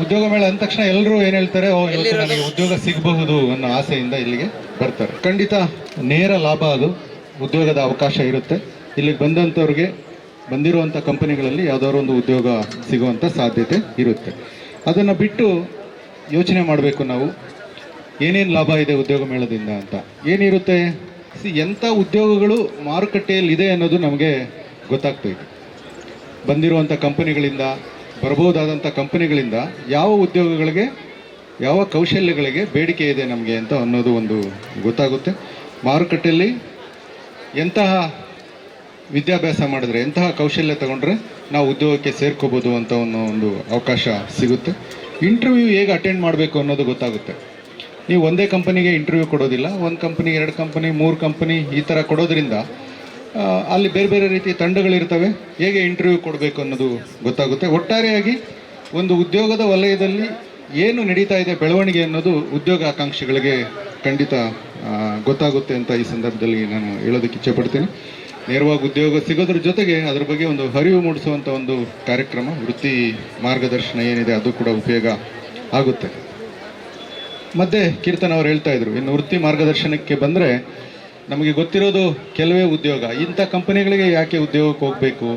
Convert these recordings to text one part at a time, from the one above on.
ಉದ್ಯೋಗ ಮೇಳ ಅಂದ ತಕ್ಷಣ ಎಲ್ಲರೂ ಏನು ಹೇಳ್ತಾರೆ, ಇವತ್ತು ನನಗೆ ಉದ್ಯೋಗ ಸಿಗಬಹುದು ಅನ್ನೋ ಆಸೆಯಿಂದ ಇಲ್ಲಿಗೆ ಬರ್ತಾರೆ. ಖಂಡಿತ ನೇರ ಲಾಭ ಅದು, ಉದ್ಯೋಗದ ಅವಕಾಶ ಇರುತ್ತೆ. ಇಲ್ಲಿಗೆ ಬಂದಂಥವ್ರಿಗೆ ಬಂದಿರುವಂಥ ಕಂಪನಿಗಳಲ್ಲಿ ಯಾವುದಾದ್ರು ಒಂದು ಉದ್ಯೋಗ ಸಿಗುವಂಥ ಸಾಧ್ಯತೆ ಇರುತ್ತೆ. ಅದನ್ನು ಬಿಟ್ಟು ಯೋಚನೆ ಮಾಡಬೇಕು ನಾವು, ಏನೇನು ಲಾಭ ಇದೆ ಉದ್ಯೋಗ ಮೇಳದಿಂದ ಅಂತ. ಏನಿರುತ್ತೆ, ಎಂಥ ಉದ್ಯೋಗಗಳು ಮಾರುಕಟ್ಟೆಯಲ್ಲಿದೆ ಅನ್ನೋದು ನಮಗೆ ಗೊತ್ತಾಗ್ತೈತೆ. ಬಂದಿರುವಂಥ ಕಂಪನಿಗಳಿಂದ, ಬರ್ಬೋದಾದಂಥ ಕಂಪನಿಗಳಿಂದ ಯಾವ ಉದ್ಯೋಗಗಳಿಗೆ, ಯಾವ ಕೌಶಲ್ಯಗಳಿಗೆ ಬೇಡಿಕೆ ಇದೆ ನಮಗೆ ಅಂತ ಅನ್ನೋದು ಒಂದು ಗೊತ್ತಾಗುತ್ತೆ. ಮಾರುಕಟ್ಟೆಯಲ್ಲಿ ಎಂತಹ ವಿದ್ಯಾಭ್ಯಾಸ ಮಾಡಿದ್ರೆ, ಎಂತಹ ಕೌಶಲ್ಯ ತಗೊಂಡ್ರೆ ನಾವು ಉದ್ಯೋಗಕ್ಕೆ ಸೇರ್ಕೋಬೋದು ಅಂತ ಒಂದು ಅವಕಾಶ ಸಿಗುತ್ತೆ. ಇಂಟರ್ವ್ಯೂ ಹೇಗೆ ಅಟೆಂಡ್ ಮಾಡಬೇಕು ಅನ್ನೋದು ಗೊತ್ತಾಗುತ್ತೆ. ನೀವು ಒಂದೇ ಕಂಪನಿಗೆ ಇಂಟರ್ವ್ಯೂ ಕೊಡೋದಿಲ್ಲ, ಒಂದು ಕಂಪನಿ, 2 ಕಂಪನಿ, 3 ಕಂಪನಿ ಈ ಥರ ಕೊಡೋದ್ರಿಂದ ಅಲ್ಲಿ ಬೇರೆ ಬೇರೆ ರೀತಿಯ ತಂಡಗಳಿರ್ತವೆ. ಹೇಗೆ ಇಂಟರ್ವ್ಯೂ ಕೊಡಬೇಕು ಅನ್ನೋದು ಗೊತ್ತಾಗುತ್ತೆ. ಒಟ್ಟಾರೆಯಾಗಿ ಒಂದು ಉದ್ಯೋಗದ ವಲಯದಲ್ಲಿ ಏನು ನಡೀತಾ ಇದೆ ಬೆಳವಣಿಗೆ ಅನ್ನೋದು ಉದ್ಯೋಗ ಆಕಾಂಕ್ಷಿಗಳಿಗೆ ಖಂಡಿತ ಗೊತ್ತಾಗುತ್ತೆ ಅಂತ ಈ ಸಂದರ್ಭದಲ್ಲಿ ನಾನು ಹೇಳೋದಕ್ಕೆ ಇಚ್ಛೆಪಡ್ತೀನಿ. ನೇರವಾಗಿ ಉದ್ಯೋಗ ಸಿಗೋದ್ರ ಜೊತೆಗೆ ಅದ್ರ ಬಗ್ಗೆ ಒಂದು ಅರಿವು ಮೂಡಿಸುವಂಥ ಒಂದು ಕಾರ್ಯಕ್ರಮ, ವೃತ್ತಿ ಮಾರ್ಗದರ್ಶನ ಏನಿದೆ ಅದು ಕೂಡ ಉಪಯೋಗ ಆಗುತ್ತೆ. ಮತ್ತೆ ಕೀರ್ತನ್ ಅವರು ಹೇಳ್ತಾ ಇದ್ರು, ಇನ್ನು ವೃತ್ತಿ ಮಾರ್ಗದರ್ಶನಕ್ಕೆ ಬಂದರೆ ನಮಗೆ ಗೊತ್ತಿರೋದು ಕೆಲವೇ ಉದ್ಯೋಗ. ಇಂಥ ಕಂಪನಿಗಳಿಗೆ ಯಾಕೆ ಉದ್ಯೋಗಕ್ಕೆ ಹೋಗಬೇಕು,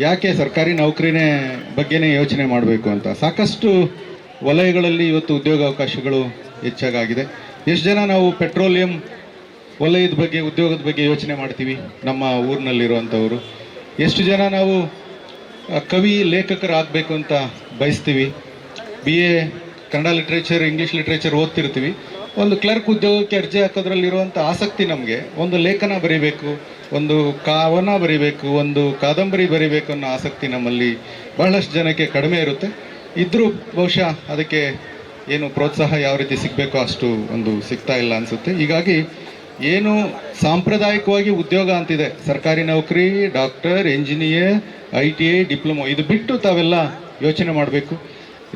ಯಾಕೆ ಸರ್ಕಾರಿ ನೌಕರಿನೇ ಬಗ್ಗೆನೇ ಯೋಚನೆ ಮಾಡಬೇಕು ಅಂತ. ಸಾಕಷ್ಟು ವಲಯಗಳಲ್ಲಿ ಇವತ್ತು ಉದ್ಯೋಗಾವಕಾಶಗಳು ಹೆಚ್ಚಾಗಿದೆ. ಎಷ್ಟು ಜನ ನಾವು ಪೆಟ್ರೋಲಿಯಂ ವಲಯದ ಬಗ್ಗೆ, ಉದ್ಯೋಗದ ಬಗ್ಗೆ ಯೋಚನೆ ಮಾಡ್ತೀವಿ ನಮ್ಮ ಊರಿನಲ್ಲಿರುವಂಥವರು. ಎಷ್ಟು ಜನ ನಾವು ಕವಿ ಲೇಖಕರಾಗಬೇಕು ಅಂತ ಬಯಸ್ತೀವಿ. BA Kannada literature, English literature ಓದ್ತಿರ್ತೀವಿ. ಒಂದು ಕ್ಲರ್ಕ್ ಉದ್ಯೋಗಕ್ಕೆ ಅರ್ಜಿ ಹಾಕೋದ್ರಲ್ಲಿರುವಂಥ ಆಸಕ್ತಿ ನಮಗೆ, ಒಂದು ಲೇಖನ ಬರೀಬೇಕು, ಒಂದು ಕವನ ಬರೀಬೇಕು, ಒಂದು ಕಾದಂಬರಿ ಬರೀಬೇಕು ಅನ್ನೋ ಆಸಕ್ತಿ ನಮ್ಮಲ್ಲಿ ಬಹಳಷ್ಟು ಜನಕ್ಕೆ ಕಡಿಮೆ ಇರುತ್ತೆ. ಇದ್ದರೂ ಬಹುಶಃ ಅದಕ್ಕೆ ಏನು ಪ್ರೋತ್ಸಾಹ ಯಾವ ರೀತಿ ಸಿಗಬೇಕೋ ಅಷ್ಟು ಒಂದು ಸಿಗ್ತಾ ಇಲ್ಲ ಅನಿಸುತ್ತೆ. ಹೀಗಾಗಿ ಏನು ಸಾಂಪ್ರದಾಯಿಕವಾಗಿ ಉದ್ಯೋಗ ಅಂತಿದೆ, ಸರ್ಕಾರಿ ನೌಕರಿ, ಡಾಕ್ಟರ್, ಇಂಜಿನಿಯರ್, ITI, ಡಿಪ್ಲೊಮೊ, ಇದು ಬಿಟ್ಟು ತಾವೆಲ್ಲ ಯೋಚನೆ ಮಾಡಬೇಕು.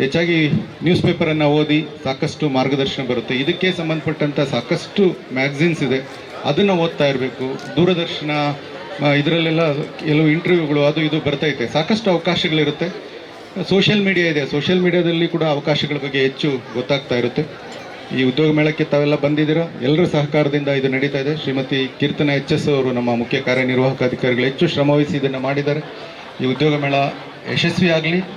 ಹೆಚ್ಚಾಗಿ ನ್ಯೂಸ್ ಪೇಪರನ್ನು ಓದಿ, ಸಾಕಷ್ಟು ಮಾರ್ಗದರ್ಶನ ಬರುತ್ತೆ. ಇದಕ್ಕೆ ಸಂಬಂಧಪಟ್ಟಂಥ ಸಾಕಷ್ಟು ಮ್ಯಾಗ್ಝಿನ್ಸ್ ಇದೆ, ಅದನ್ನು ಓದ್ತಾ ಇರಬೇಕು. ದೂರದರ್ಶನ ಇದರಲ್ಲೆಲ್ಲ ಕೆಲವು ಇಂಟರ್ವ್ಯೂಗಳು ಅದು ಇದು ಬರ್ತೈತೆ, ಸಾಕಷ್ಟು ಅವಕಾಶಗಳಿರುತ್ತೆ. ಸೋಷಿಯಲ್ ಮೀಡಿಯಾ ಇದೆ, ಸೋಷಿಯಲ್ ಮೀಡಿಯಾದಲ್ಲಿ ಕೂಡ ಅವಕಾಶಗಳ ಬಗ್ಗೆ ಹೆಚ್ಚು ಗೊತ್ತಾಗ್ತಾ ಇರುತ್ತೆ. ಈ ಉದ್ಯೋಗ ಮೇಳಕ್ಕೆ ತಾವೆಲ್ಲ ಬಂದಿದ್ದೀರಾ, ಎಲ್ಲರ ಸಹಕಾರದಿಂದ ಇದು ನಡೀತಾ ಇದೆ. ಶ್ರೀಮತಿ ಕೀರ್ತನ HS ಅವರು ನಮ್ಮ ಮುಖ್ಯ ಕಾರ್ಯನಿರ್ವಾಹಕ ಅಧಿಕಾರಿಗಳು ಹೆಚ್ಚು ಶ್ರಮವಹಿಸಿ ಇದನ್ನು ಮಾಡಿದ್ದಾರೆ. ಈ ಉದ್ಯೋಗ ಮೇಳ ಯಶಸ್ವಿಯಾಗಲಿ.